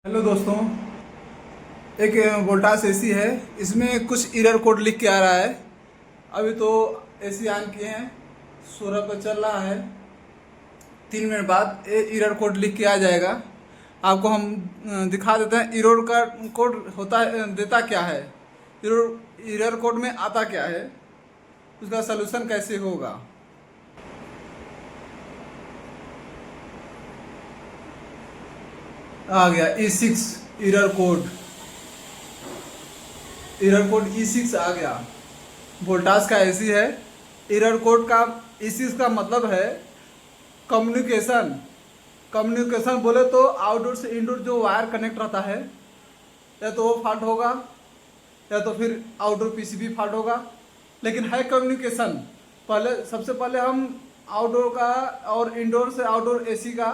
Hello दोस्तों, एक Voltas AC है। इसमें कुछ एरर कोड लिख के आ रहा है। अभी तो एसी ऑन किए हैं, 16 पर चल रहा है। 3 मिनट बाद एरर कोड लिख के आ जाएगा। आपको हम दिखा देते हैं एरर का कोड होता है, देता क्या है, एरर कोड में आता क्या है, उसका सलूशन कैसे होगा। आ गया E6 error code. Error code E6 आ गया। वोल्टास का एसी है। एरर कोड का E6 का मतलब है कम्युनिकेशन। कम्युनिकेशन बोले तो आउटडोर से इंडोर जो वायर कनेक्ट रहता है, या तो वो फॉल्ट होगा या तो फिर आउटडोर पीसीबी फॉल्ट होगा, लेकिन है कम्युनिकेशन। पहले सबसे पहले हम आउटडोर का और इंडोर से आउटडोर एसी का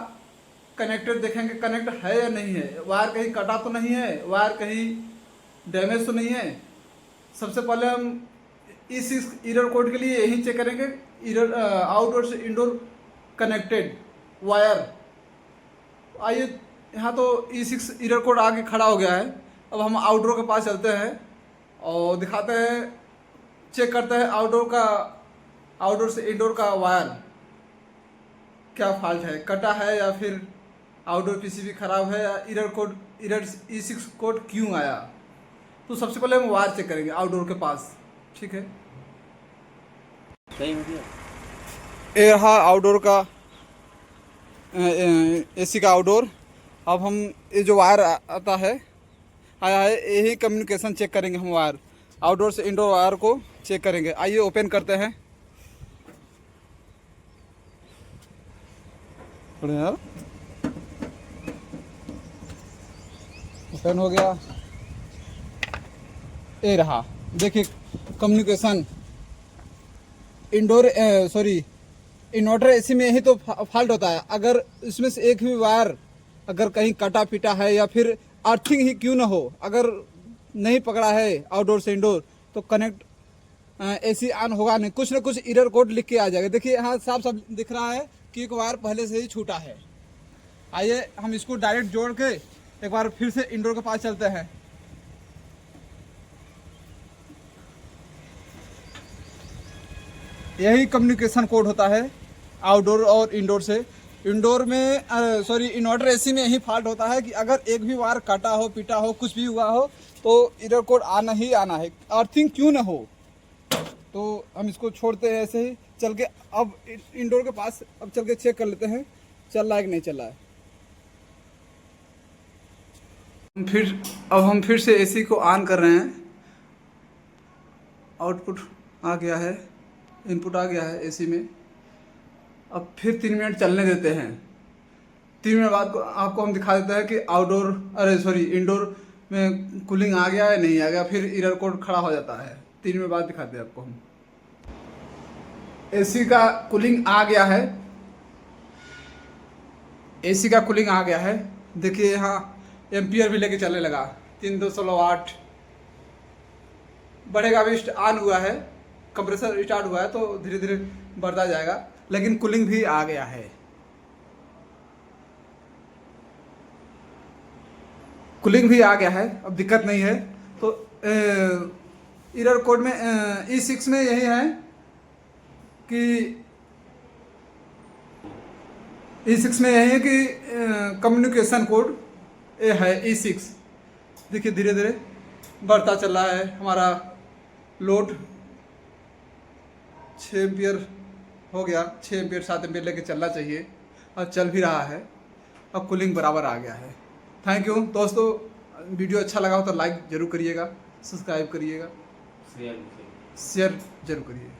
कनेक्टेड देखेंगे, कनेक्ट है या नहीं है, वायर कहीं कटा तो नहीं है, वायर कहीं डैमेज तो नहीं है। सबसे पहले हम इस एरर कोड के लिए यही चेक करेंगे, एरर आउटडोर से इंडोर कनेक्टेड वायर। आइए, यहाँ तो E6 एरर कोड आगे खड़ा हो गया है। अब हम आउटडोर के पास चलते हैं और दिखाते हैं, चेक करते हैं आउटडोर से इंडोर का वायर क्या फॉल्ट है, कटा है या फिर आउटडोर पीसीबी खराब है, या एरर E6 कोड क्यों आया। तो सबसे पहले हम वायर चेक करेंगे आउटडोर के पास, ठीक है। सही हो गया। ये रहा आउटडोर का एसी का आउटडोर। अब हम ये जो वायर आता है आया है, यही कम्युनिकेशन चेक करेंगे हम। वायर आउटडोर से इंडोर वायर को चेक करेंगे। आइए ओपन करते हैं। यार ओपन हो गया। ये रहा, देखिए communication indoor sorry inverter AC में यही तो फॉल्ट होता है। अगर इसमें से एक भी वायर अगर कहीं कटा पिटा है या फिर अर्थिंग ही क्यों ना हो, अगर नहीं पकड़ा है आउटडोर से इंडोर, तो कनेक्ट एसी ऑन होगा नहीं। कुछ ना कुछ एरर कोड लिख के आ जाएगा। देखिए यहाँ साफ साफ दिख रहा है कि एक वायर पहले से ही छूटा है। आइए हम इसको डायरेक्ट जोड़ के एक बार फिर से इंडोर के पास चलते हैं। यही कम्युनिकेशन कोड होता है आउटडोर और इंडोर से। इंडोर में इन्वर्टर एसी में यही फॉल्ट होता है कि अगर एक भी वायर कटा हो, पिटा हो, कुछ भी हुआ हो, तो एरर कोड आना ही आना है, अर्थिंग क्यों ना हो। तो हम इसको छोड़ते हैं ऐसे ही चल के। अब इंडोर के पास अब चल के चेक कर लेते हैं चल रहा है कि नहीं चल रहा है। अब हम फिर से एसी को ऑन कर रहे हैं। आउटपुट आ गया है, इनपुट आ गया है एसी में। अब फिर 3 मिनट चलने देते हैं। 3 मिनट बाद आपको हम दिखा देते हैं कि इंडोर में कूलिंग आ गया है नहीं आ गया। फिर एरर कोड खड़ा हो जाता है। 3 मिनट बाद दिखाते हैं आपको हम। एसी का कूलिंग आ गया है, एसी का कूलिंग आ गया है। देखिए यहाँ एम्पियर भी लेके चलने लगा, 3.2 बढ़ेगा। अभी ऑन हुआ है, कंप्रेसर स्टार्ट हुआ है तो धीरे धीरे बढ़ता जाएगा, लेकिन कूलिंग भी आ गया है। कूलिंग भी आ गया है, अब दिक्कत नहीं है। तो एरर कोड में E6 में यही है कि कम्युनिकेशन कोड ये है E6। देखिए धीरे धीरे बढ़ता चल रहा है हमारा लोड। 6 एम्पियर हो गया, 6 एम्पियर 7 एम्पियर लेके चलना चाहिए, और चल भी रहा है। अब कूलिंग बराबर आ गया है। थैंक यू दोस्तों। वीडियो अच्छा लगा हो तो लाइक ज़रूर करिएगा, सब्सक्राइब करिएगा, शेयर जरूर करिए।